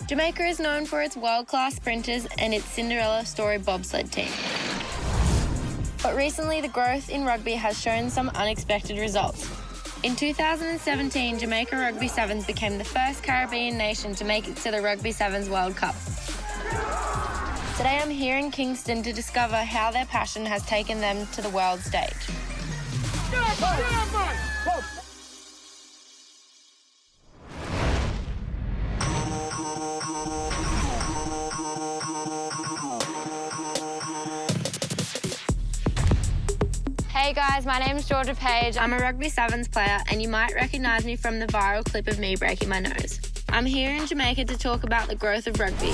Jamaica is known for its world-class sprinters and its Cinderella story bobsled team. But recently, the growth in rugby has shown some unexpected results. In 2017, Jamaica Rugby Sevens became the first Caribbean nation to make it to the Rugby Sevens World Cup. Today, I'm here in Kingston to discover how their passion has taken them to the world stage. Hey guys, my name is Georgia Page. I'm a Rugby Sevens player and you might recognise me from the viral clip of me breaking my nose. I'm here in Jamaica to talk about the growth of rugby.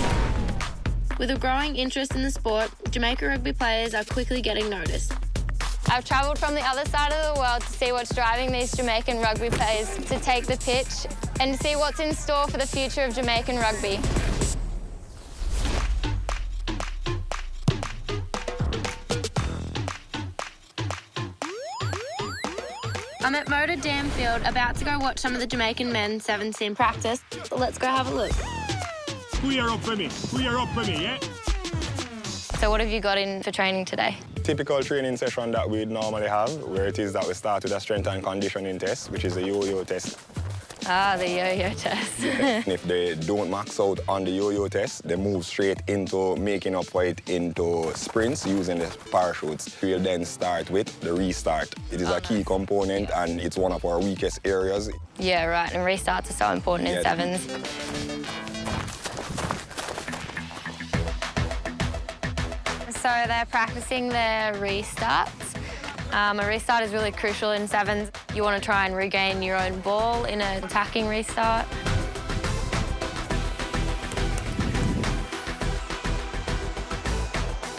With a growing interest in the sport, Jamaica rugby players are quickly getting noticed. I've travelled from the other side of the world to see what's driving these Jamaican rugby players to take the pitch and to see what's in store for the future of Jamaican rugby. I'm at Motor Dam Field, about to go watch some of the Jamaican men's sevens team practice. So let's go have a look. Who are up for me? Who are up for me, yeah? So what have you got in for training today? Typical training session that we normally have, where it is that we start with a strength and conditioning test, which is a yo-yo test. Ah, the yo-yo test. And if they don't max out on the yo-yo test, they move straight into making up for it into sprints using the parachutes. We'll then start with the restart. It is a key component and it's one of our weakest areas. Yeah, right, and restarts are so important in sevens. So they're practicing their restarts. A restart is really crucial in sevens. You want to try and regain your own ball in an attacking restart.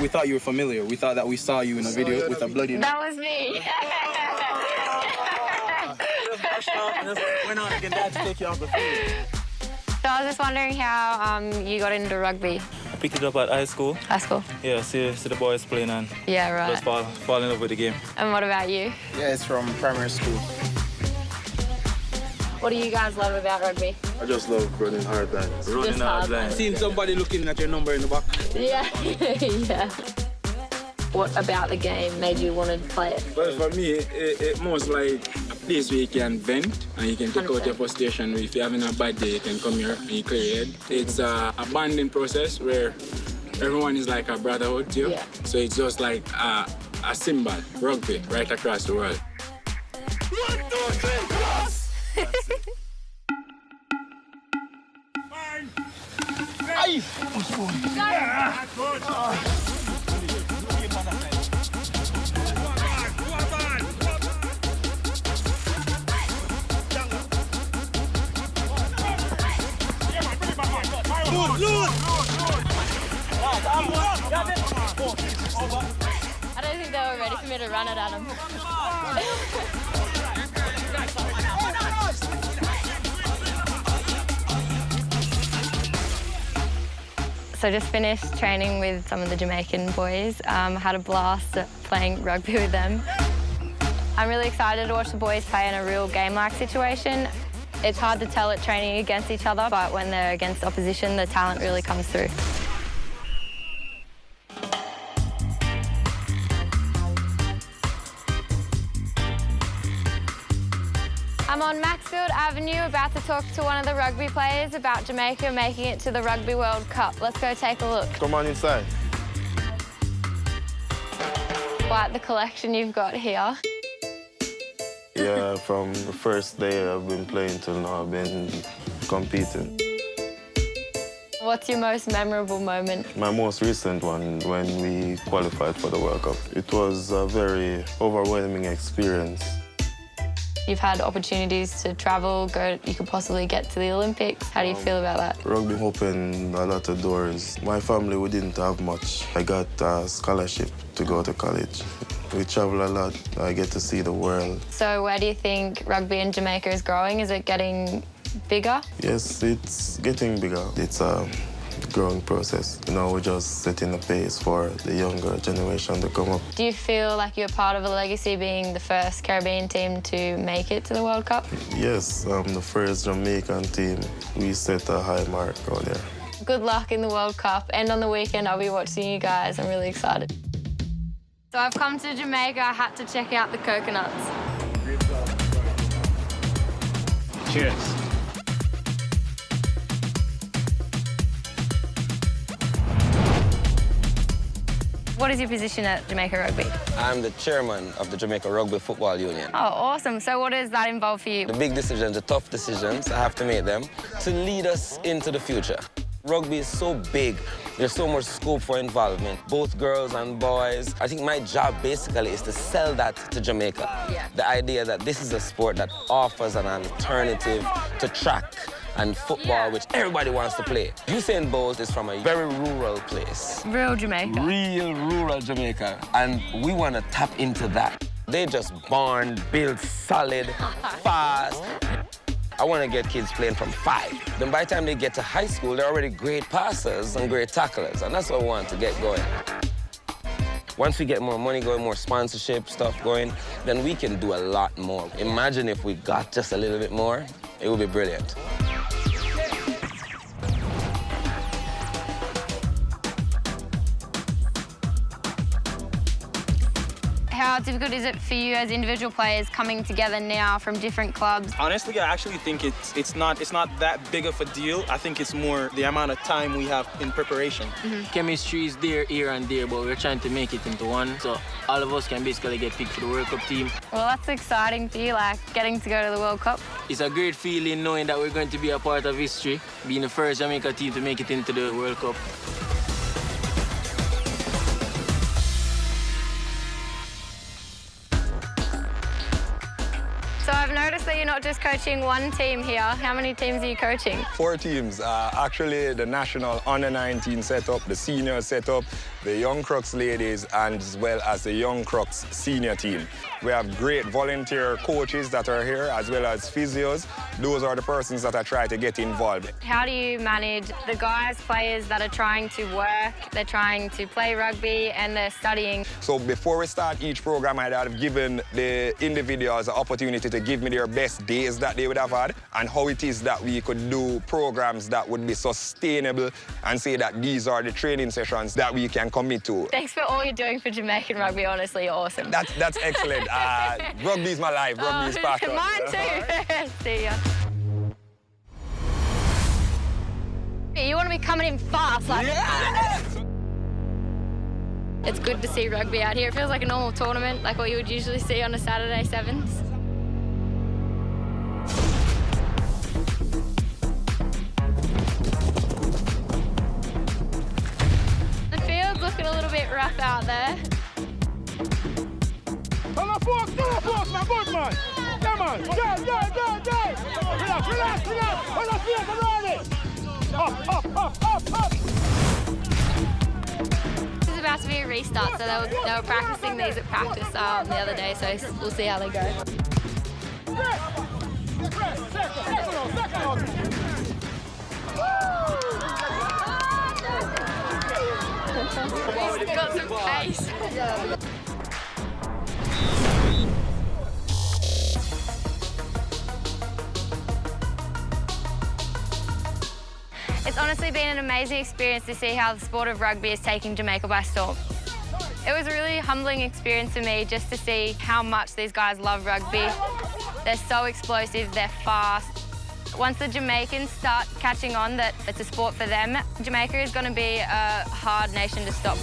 We thought you were familiar. We thought that we saw you in a video with a bloody... That was me. We're not getting that to take you off the field. So I was just wondering how you got into rugby. I picked it up at high school. High school? Yeah, see the boys playing and Yeah, right. just fall in love with the game. And what about you? Yeah, it's from primary school. What do you guys love about rugby? I just love running hard lines. Running hard line. Seeing somebody looking at your number in the back. Yeah, yeah. What about the game made you want to play it? Well, for me, it most like a place where you can vent and you can take out your frustration. If you're having a bad day, you can come here and you clear your head. It's a bonding process where everyone is like a brotherhood to you. Yeah. So it's just like a symbol, rugby, right across the world. 1, 2, 3, cross! Aye! Yeah, good. I don't think they were ready for me to run it at them. So just finished training with some of the Jamaican boys. Had a blast at playing rugby with them. I'm really excited to watch the boys play in a real game-like situation. It's hard to tell at training against each other, but when they're against opposition, the talent really comes through. I'm on Maxfield Avenue about to talk to one of the rugby players about Jamaica making it to the Rugby World Cup. Let's go take a look. Come on inside. Quite the collection you've got here. Yeah, from the first day I've been playing till now, I've been competing. What's your most memorable moment? My most recent one, when we qualified for the World Cup. It was a very overwhelming experience. You've had opportunities to travel, you could possibly get to the Olympics. How do you feel about that? Rugby opened a lot of doors. My family, we didn't have much. I got a scholarship to go to college. We travel a lot. I get to see the world. So where do you think rugby in Jamaica is growing? Is it getting bigger? Yes, it's getting bigger. It's a growing process. You know, we're just setting the pace for the younger generation to come up. Do you feel like you're part of a legacy being the first Caribbean team to make it to the World Cup? Yes, the first Jamaican team. We set a high mark out there. Good luck in the World Cup, and on the weekend I'll be watching you guys. I'm really excited. So I've come to Jamaica. I had to check out the coconuts. Cheers. What is your position at Jamaica Rugby? I'm the chairman of the Jamaica Rugby Football Union. Oh, awesome. So what does that involve for you? The big decisions, the tough decisions, I have to make them to lead us into the future. Rugby is so big. There's so much scope for involvement, both girls and boys. I think my job basically is to sell that to Jamaica. Yeah. The idea that this is a sport that offers an alternative to track and football, which everybody wants to play. Usain Bolt is from a very rural place. Real Jamaica. Real rural Jamaica. And we want to tap into that. They just born, built solid, fast. I want to get kids playing from 5. Then by the time they get to high school, they're already great passers and great tacklers, and that's what we want to get going. Once we get more money going, more sponsorship stuff going, then we can do a lot more. Imagine if we got just a little bit more, it would be brilliant. How difficult is it for you as individual players coming together now from different clubs? Honestly, I actually think it's not that big of a deal. I think it's more the amount of time we have in preparation. Chemistry is there, here and there, but we're trying to make it into one. So all of us can basically get picked for the World Cup team. Well, that's exciting for you, like getting to go to the World Cup. It's a great feeling knowing that we're going to be a part of history, being the first Jamaica team to make it into the World Cup. So I've noticed that you're not just coaching one team here. How many teams are you coaching? 4 teams. Actually, the national under-19 setup, the senior setup, the Young Crux ladies, and as well as the Young Crux senior team. We have great volunteer coaches that are here, as well as physios. Those are the persons that I try to get involved. How do you manage the guys, players that are trying to work, they're trying to play rugby, and they're studying? So before we start each program, I'd have given the individuals the opportunity to give me their best days that they would have had and how it is that we could do programs that would be sustainable and say that these are the training sessions that we can commit to. Thanks for all you're doing for Jamaican rugby, honestly, you're awesome. That's excellent. Rugby's my life, rugby's passion. Mine too. See ya. You want to be coming in fast, like... Yeah! It's good to see rugby out here. It feels like a normal tournament, like what you would usually see on a Saturday Sevens. The field's looking a little bit rough out there. On the force, man, good man. Come on, go. Relax. On the field, around it. Up. This is about to be a restart, so they were practicing these at practice the other day, so we'll see how they go. He's got some pace. It's honestly been an amazing experience to see how the sport of rugby is taking Jamaica by storm. It was a really humbling experience for me just to see how much these guys love rugby. They're so explosive, they're fast. Once the Jamaicans start catching on that it's a sport for them, Jamaica is going to be a hard nation to stop.